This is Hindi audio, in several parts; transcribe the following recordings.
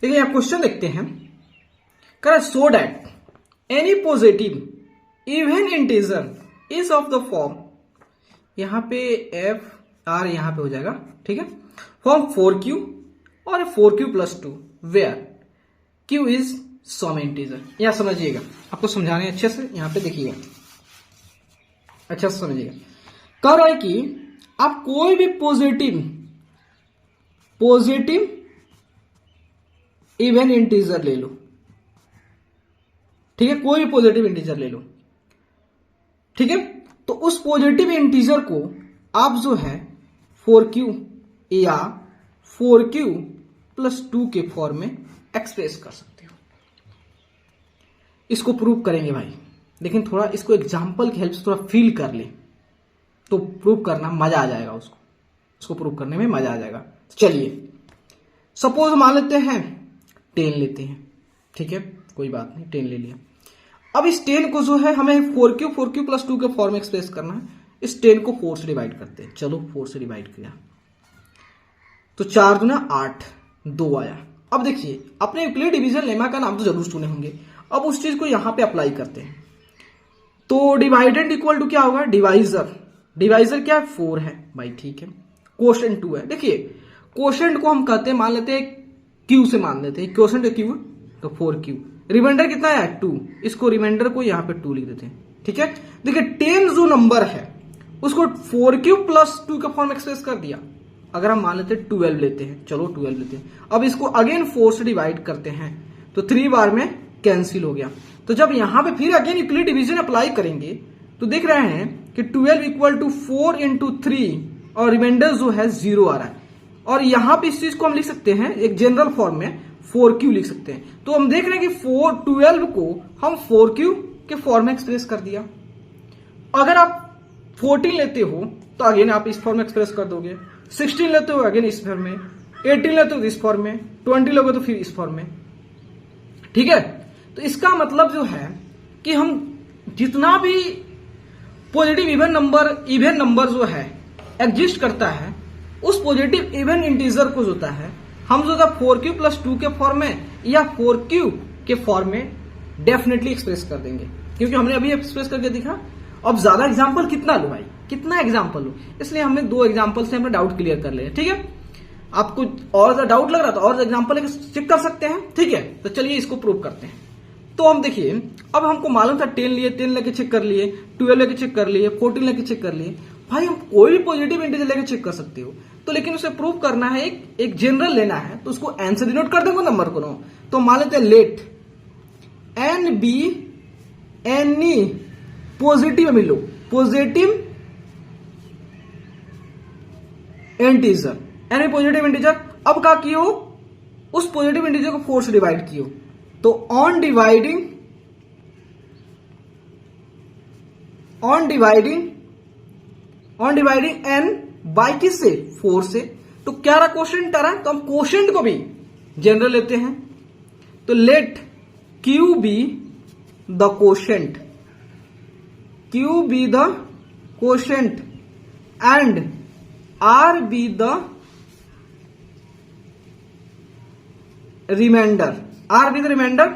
देखिए यहाँ क्वेश्चन देखते हैं, कह so that any positive even integer is of the form, यहां पे एफ आर यहां पे हो जाएगा, ठीक है, फॉर्म 4q और 4q plus 2 where q is some integer. यहां समझिएगा, आपको समझाने अच्छे से, यहां पे देखिएगा अच्छा से समझिएगा। कह रहा है कि आप कोई भी पॉजिटिव इवन इंटीजर ले लो, ठीक है, कोई भी पॉजिटिव इंटीजर ले लो, ठीक है, तो उस पॉजिटिव इंटीजर को आप जो है 4q या 4q प्लस 2 के फॉर्म में एक्सप्रेस कर सकते हो। इसको प्रूव करेंगे भाई, लेकिन थोड़ा इसको एग्जाम्पल की हेल्प से थोड़ा फील कर ले तो प्रूव करना मजा आ जाएगा, उसको प्रूव करने में मजा आ जाएगा। चलिए सपोज मान लेते हैं 10 लेते हैं, ठीक है, कोई बात नहीं, 10 ले लिया। अब इस 10 को जो है हमें 4q प्लस 2 के फॉर्म में एक्सप्रेस करना है। इस 10 को 4 से डिवाइड करते हैं, चलो 4 से डिवाइड किया तो 4 दूना 8, 2 आया। अब देखिए अपने यूक्लिड डिवीजन लेमा का नाम तो जरूर सुने होंगे, अब उस चीज को यहां पे अप्लाई करते हैं। तो डिवाइडेड इक्वल टू क्या होगा, डिवाइजर क्या है 4 है भाई, ठीक है, क्वोशेंट 2 है। देखिए क्वोशेंट को हम कहते हैं, मान लेते हैं q से मान लेते हैं, क्वोशेंट q तो 4q, रिमाइंडर कितना है 2, इसको रिमाइंडर को यहां पे 2 लिख देते हैं, ठीक है। देखिए 10 जो नंबर है उसको 4q प्लस 2 का फॉर्म एक्सप्रेस कर दिया। अगर हम मान लेते हैं 12 लेते हैं, चलो 12 लेते हैं, अब इसको अगेन 4 से डिवाइड करते हैं तो 3 बार में कैंसिल हो गया। तो जब यहां पे फिर अगेन यूक्लिड डिवीजन अप्लाई करेंगे तो देख रहे हैं कि 12 इक्वल टू 4 इंटू 3 और रिमाइंडर जो है 0 आ रहा है। और यहां पे इस चीज को हम लिख सकते हैं एक जनरल फॉर्म में 4q लिख सकते हैं। तो हम देख रहे हैं कि 12 को हम 4q के फॉर्म में एक्सप्रेस कर दिया। अगर आप 14 लेते हो तो अगेन आप इस फॉर्म में एक्सप्रेस कर दोगे, 16 लेते हो अगेन इस फॉर्म में, 18 लेते हो इस फॉर्म में, 20 लोगे तो फिर इस फॉर्म में, ठीक है। तो इसका मतलब जो है कि हम जितना भी पॉजिटिव इवन नंबर जो है एग्जिस्ट करता है, उस पॉजिटिव इवन इंटीजर को जो होता है हम जो था 4q प्लस 2 के फॉर्म में या 4q के फॉर्म में डेफिनेटली एक्सप्रेस कर देंगे, क्योंकि हमने अभी एक्सप्रेस करके दिखा। अब ज्यादा एग्जांपल कितना लो भाई, कितना एग्जांपल लो, इसलिए हमने 2 एग्जांपल से हमने डाउट क्लियर कर लिया, ठीक है। आपको और ज्यादा डाउट लग रहा था और एग्जांपल चेक कर सकते हैं, ठीक है। तो चलिए इसको प्रूव करते हैं। तो हम देखिए, अब हमको मालूम था 10 लिए, 10 लेके चेक कर लिए, 12 लेके चेक कर लिए, 14 लेके चेक कर लिए। भाई हम कोई भी पॉजिटिव इंटीजर लेके चेक कर सकते हो, तो लेकिन उसे प्रूव करना है, एक जनरल लेना है, तो उसको एन से डिनोट कर देंगे नंबर को। तो मान लेते हैं let n be any positive मिलो, positive integer, any positive integer. अब क्या कियो, उस पॉजिटिव इंटीजर को 4 से डिवाइड कियो, तो ऑन डिवाइडिंग एन बाई किस से 4 से, तो क्या रहा क्वोशेंट आ रहा है, तो हम क्वोशेंट को भी जनरल लेते हैं। तो let Q be the quotient, Q be the quotient and R be the remainder, R be the remainder.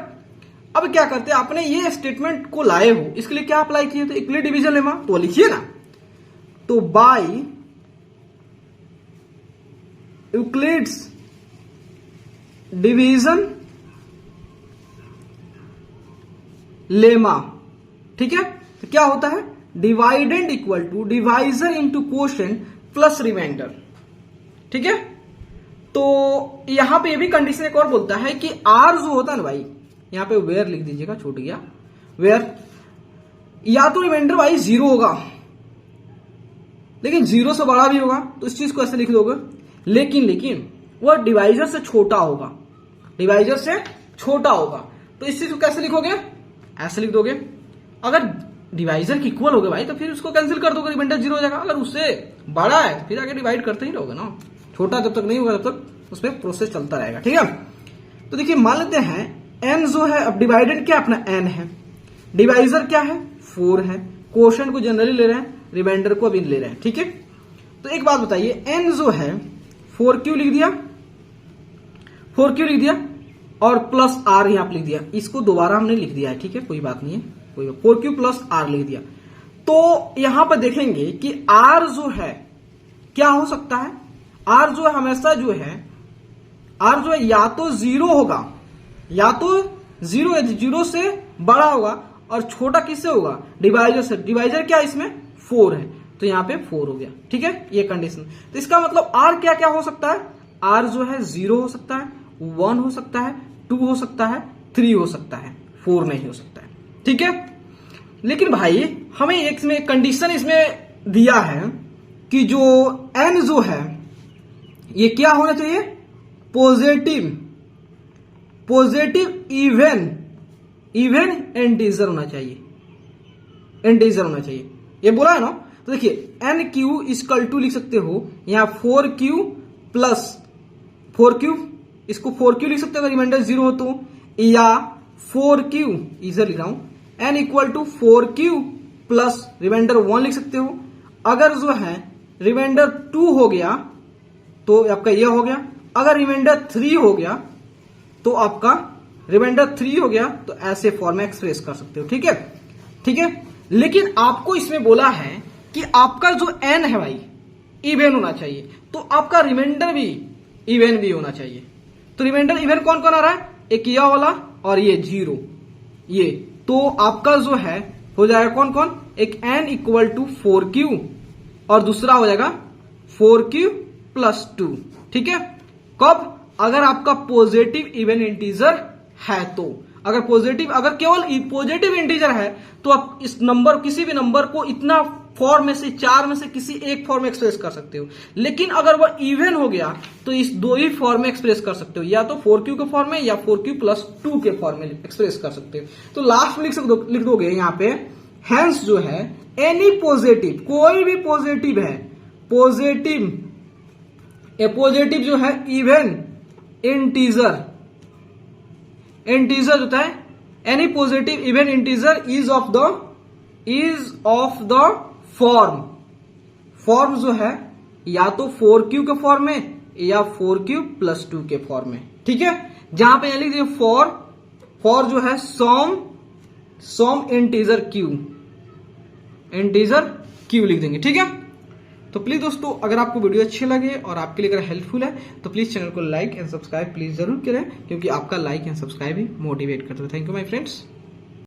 अब क्या करते हैं, आपने ये स्टेटमेंट को लाए हो, इसके लिए क्या अप्लाई किए, तो यूक्लिड डिवीजन लेमा तो लिखिए ना, तो बाई यूक्लिड्स डिवीजन लेमा, ठीक है। तो क्या होता है, dividend equal to divisor into quotient plus remainder, ठीक है। तो यहां पे ये भी कंडीशन एक और बोलता है कि आर जो होता है ना भाई, यहां पे वेयर लिख दीजिएगा, छूट गया वेयर, या तो रिमाइंडर भाई 0 होगा, लेकिन 0 से बड़ा भी होगा, तो इस चीज को ऐसे लिख दोगे, लेकिन वह डिवाइजर से छोटा होगा, डिवाइजर से छोटा होगा, तो इस चीज को कैसे लिखोगे, ऐसे लिख दोगे। अगर डिवाइजर की इक्वल हो गए भाई तो फिर उसको कैंसिल कर दोगे, रिमाइंडर 0 हो जाएगा। अगर उससे बड़ा है फिर आगे डिवाइड करते ही रहोगे ना, छोटा जब तक नहीं होगा तब तक उसमें प्रोसेस चलता रहेगा, ठीक है। तो देखिए मान लेते हैं एन जो है, अब डिवाइडेड क्या अपना एन है, डिवाइजर क्या है 4 है, क्वोशेंट को जनरली ले रहे हैं, रिमाइंडर को अभी ले रहे हैं, ठीक है। तो एक बात बताइए, एन जो है 4q लिख दिया, और प्लस आर यहाँ पे लिख दिया, इसको दोबारा हमने लिख दिया है, ठीक है, कोई बात नहीं है, कोई 4q प्लस आर लिख दिया। तो यहां पर देखेंगे कि आर जो है क्या हो सकता है, आर जो है हमेशा जो है, आर जो है या तो 0 होगा, या तो 0 से बड़ा होगा, और छोटा किससे होगा, डिवाइजर से। डिवाइजर क्या इसमें 4 है, तो यहां पे 4 हो गया, ठीक है, ये कंडीशन। तो इसका मतलब आर क्या क्या हो सकता है, आर जो है 0 हो सकता है, 1 हो सकता है, 2 हो सकता है, 3 हो सकता है, 4 नहीं हो सकता है, ठीक है। लेकिन भाई हमें एक कंडीशन इसमें दिया है कि जो n जो है ये क्या होना चाहिए, पॉजिटिव इवन इंटीजर होना चाहिए, इंटीजर होना चाहिए, ये बोला है ना। तो देखिए NQ इक्वल टू लिख सकते हो यहां 4Q प्लस 4Q, इसको 4Q लिख सकते हो अगर रिमाइंडर 0 हो तो, या 4Q इधर लिख रहा हूं, n equal to 4Q plus remainder 1 लिख सकते हो। अगर जो है रिमाइंडर 2 हो गया तो आपका यह हो गया, अगर रिमाइंडर 3 हो गया तो आपका रिमाइंडर 3 हो गया, तो ऐसे फॉर्म में एक्सप्रेस कर सकते हो, ठीक है, ठीक है। लेकिन आपको इसमें बोला है कि आपका जो n है भाई इवन होना चाहिए, तो आपका रिमाइंडर भी इवन भी होना चाहिए। तो रिमाइंडर इवन कौन कौन आ रहा है, एक यह वाला और ये 0, ये, तो आपका जो है हो जाएगा कौन कौन, एक n इक्वल टू 4Q और दूसरा हो जाएगा 4Q प्लस 2, ठीक है। कब, अगर आपका पॉजिटिव इवन इंटीजर है तो, अगर केवल पॉजिटिव इंटीजर है तो आप इस नंबर, किसी भी नंबर को इतना फॉर्म में से, 4 में से किसी एक फॉर्म में एक्सप्रेस कर सकते हो। लेकिन अगर वह इवन हो गया तो इस 2 ही फॉर्म में एक्सप्रेस कर सकते हो, या तो 4Q के फॉर्म में या 4Q प्लस 2 के फॉर्म में एक्सप्रेस कर सकते हो। तो लास्ट में लिख दोगे यहां पे, हेंस जो है एनी पॉजिटिव, कोई भी पॉजिटिव है, पॉजिटिव जो है इवन इंटीजर होता है, any positive even integer is of the form जो है या तो 4Q के फॉर्म में या 4Q प्लस 2 के फॉर्म में, ठीक है। जहां पे लिख दिए फॉर जो है सम इंटीजर Q लिख देंगे, ठीक है। तो प्लीज दोस्तों, अगर आपको वीडियो अच्छे लगे और आपके लिए अगर हेल्पफुल है तो प्लीज चैनल को लाइक एंड सब्सक्राइब प्लीज जरूर करें, क्योंकि आपका like and subscribe he motivate करता है। Thank you my friends.